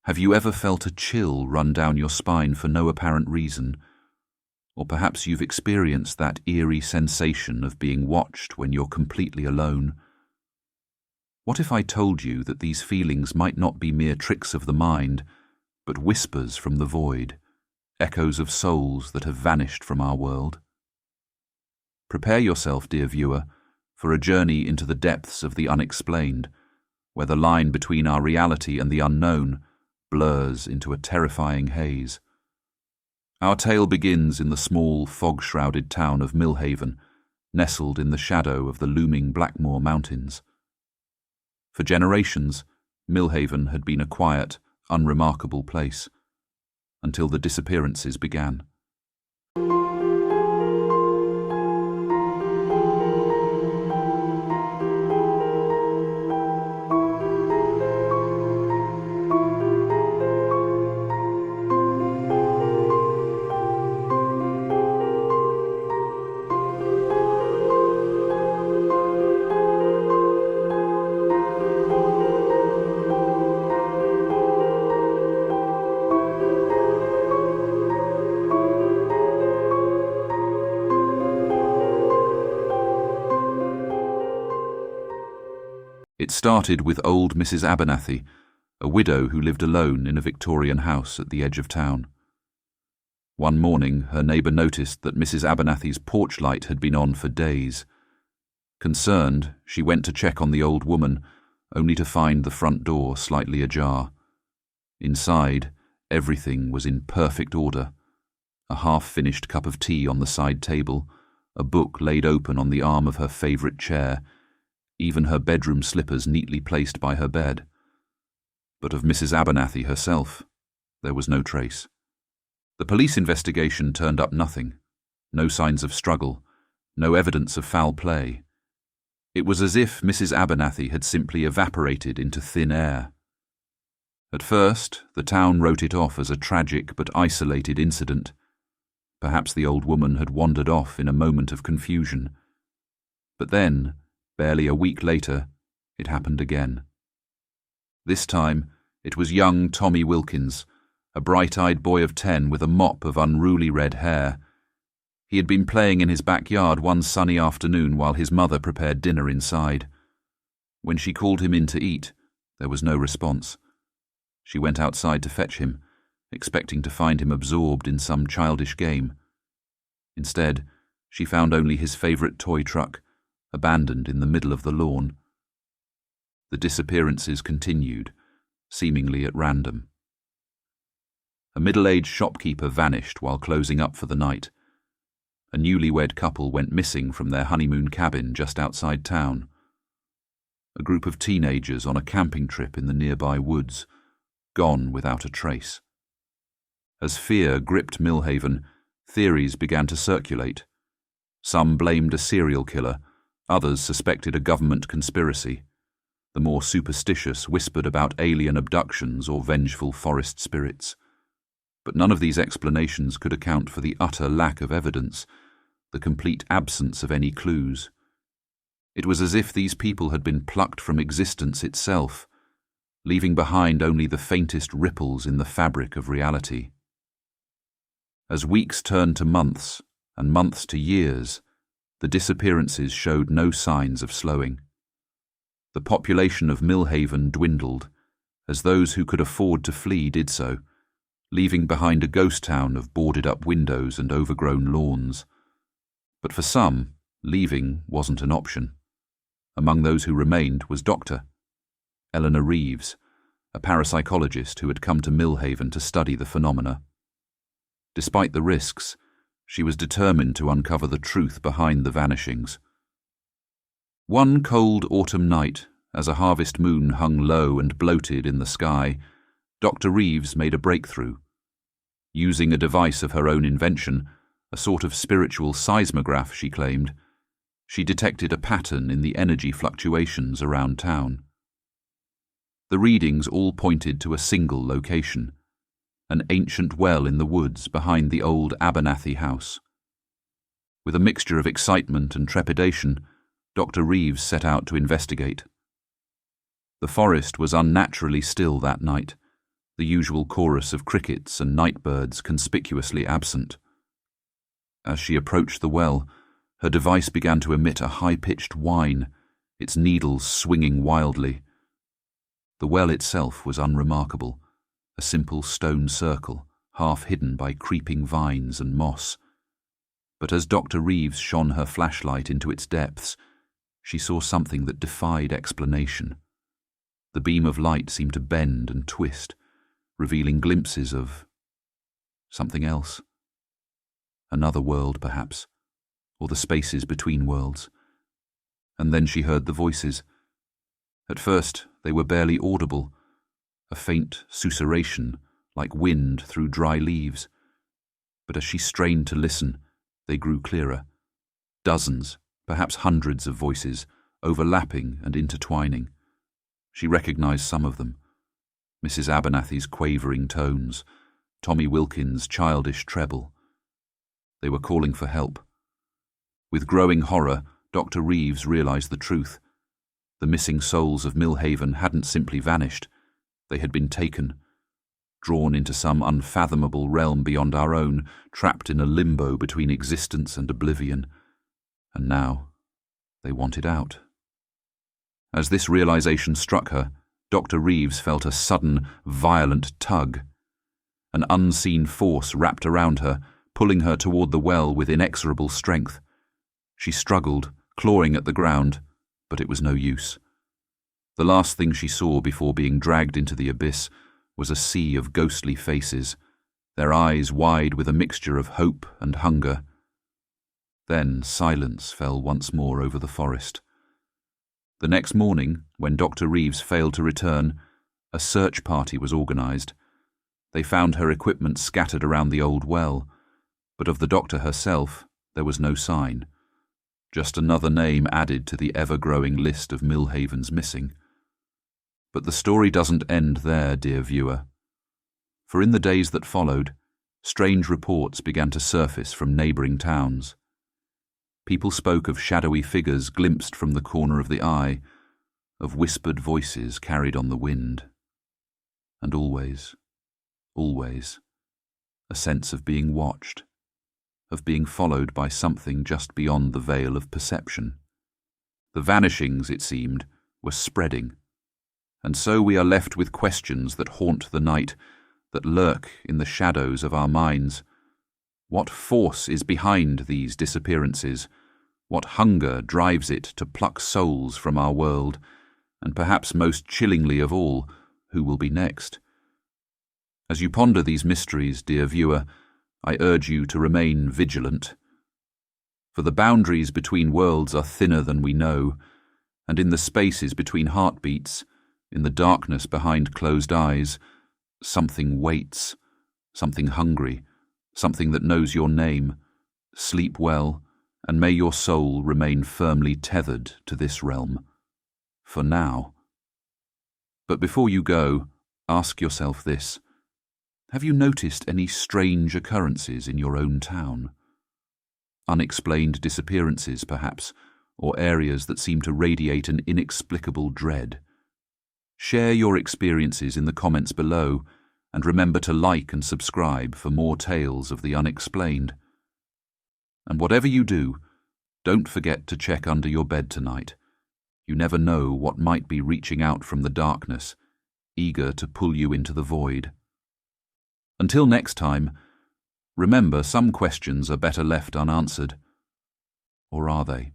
Have you ever felt a chill run down your spine for no apparent reason? Or perhaps you've experienced that eerie sensation of being watched when you're completely alone. What if I told you that these feelings might not be mere tricks of the mind, but whispers from the void, echoes of souls that have vanished from our world? Prepare yourself, dear viewer, for a journey into the depths of the unexplained, where the line between our reality and the unknown blurs into a terrifying haze. Our tale begins in the small, fog-shrouded town of Millhaven, nestled in the shadow of the looming Blackmore Mountains. For generations, Millhaven had been a quiet, unremarkable place, until the disappearances began. It started with old Mrs. Abernathy, a widow who lived alone in a Victorian house at the edge of town. One morning, her neighbour noticed that Mrs. Abernathy's porch light had been on for days. Concerned, she went to check on the old woman, only to find the front door slightly ajar. Inside, everything was in perfect order. A half-finished cup of tea on the side table, a book laid open on the arm of her favourite chair, even her bedroom slippers neatly placed by her bed. But of Mrs. Abernathy herself, there was no trace. The police investigation turned up nothing. No signs of struggle, no evidence of foul play. It was as if Mrs. Abernathy had simply evaporated into thin air. At first, the town wrote it off as a tragic but isolated incident. Perhaps the old woman had wandered off in a moment of confusion. But then, barely a week later, it happened again. This time, it was young Tommy Wilkins, a bright-eyed boy of 10 with a mop of unruly red hair. He had been playing in his backyard one sunny afternoon while his mother prepared dinner inside. When she called him in to eat, there was no response. She went outside to fetch him, expecting to find him absorbed in some childish game. Instead, she found only his favourite toy truck, abandoned in the middle of the lawn. The disappearances continued, seemingly at random. A middle-aged shopkeeper vanished while closing up for the night. A newlywed couple went missing from their honeymoon cabin just outside town. A group of teenagers on a camping trip in the nearby woods, gone without a trace. As fear gripped Millhaven, theories began to circulate. Some blamed a serial killer, others suspected a government conspiracy. The more superstitious whispered about alien abductions or vengeful forest spirits. But none of these explanations could account for the utter lack of evidence, the complete absence of any clues. It was as if these people had been plucked from existence itself, leaving behind only the faintest ripples in the fabric of reality. As weeks turned to months, and months to years, the disappearances showed no signs of slowing. The population of Millhaven dwindled, as those who could afford to flee did so, leaving behind a ghost town of boarded-up windows and overgrown lawns. But for some, leaving wasn't an option. Among those who remained was Dr. Eleanor Reeves, a parapsychologist who had come to Millhaven to study the phenomena. Despite the risks, she was determined to uncover the truth behind the vanishings. One cold autumn night, as a harvest moon hung low and bloated in the sky, Dr. Reeves made a breakthrough. Using a device of her own invention, a sort of spiritual seismograph, she claimed, she detected a pattern in the energy fluctuations around town. The readings all pointed to a single location, an ancient well in the woods behind the old Abernathy house. With a mixture of excitement and trepidation, Dr. Reeves set out to investigate. The forest was unnaturally still that night, the usual chorus of crickets and nightbirds conspicuously absent. As she approached the well, her device began to emit a high-pitched whine, its needles swinging wildly. The well itself was unremarkable, a simple stone circle, half hidden by creeping vines and moss. But as Dr. Reeves shone her flashlight into its depths, she saw something that defied explanation. The beam of light seemed to bend and twist, revealing glimpses of something else. Another world, perhaps, or the spaces between worlds. And then she heard the voices. At first, they were barely audible, a faint susurration like wind through dry leaves. But as she strained to listen, they grew clearer. Dozens, perhaps hundreds of voices, overlapping and intertwining. She recognized some of them. Mrs. Abernathy's quavering tones, Tommy Wilkins' childish treble. They were calling for help. With growing horror, Dr. Reeves realized the truth. The missing souls of Millhaven hadn't simply vanished. They had been taken, drawn into some unfathomable realm beyond our own, trapped in a limbo between existence and oblivion. And now, they wanted out. As this realization struck her, Dr. Reeves felt a sudden, violent tug. An unseen force wrapped around her, pulling her toward the well with inexorable strength. She struggled, clawing at the ground, but it was no use. The last thing she saw before being dragged into the abyss was a sea of ghostly faces, their eyes wide with a mixture of hope and hunger. Then silence fell once more over the forest. The next morning, when Dr. Reeves failed to return, a search party was organized. They found her equipment scattered around the old well, but of the doctor herself there was no sign. Just another name added to the ever-growing list of Millhaven's missing. But the story doesn't end there, dear viewer. For in the days that followed, strange reports began to surface from neighbouring towns. People spoke of shadowy figures glimpsed from the corner of the eye, of whispered voices carried on the wind. And always, always, a sense of being watched, of being followed by something just beyond the veil of perception. The vanishings, it seemed, were spreading, and so we are left with questions that haunt the night, that lurk in the shadows of our minds. What force is behind these disappearances? What hunger drives it to pluck souls from our world? And perhaps most chillingly of all, who will be next? As you ponder these mysteries, dear viewer, I urge you to remain vigilant. For the boundaries between worlds are thinner than we know, and in the spaces between heartbeats, in the darkness behind closed eyes, something waits, something hungry, something that knows your name. Sleep well, and may your soul remain firmly tethered to this realm. For now. But before you go, ask yourself this. Have you noticed any strange occurrences in your own town? Unexplained disappearances, perhaps, or areas that seem to radiate an inexplicable dread? Share your experiences in the comments below, and remember to like and subscribe for more tales of the unexplained. And whatever you do, don't forget to check under your bed tonight. You never know what might be reaching out from the darkness, eager to pull you into the void. Until next time, remember some questions are better left unanswered. Or are they?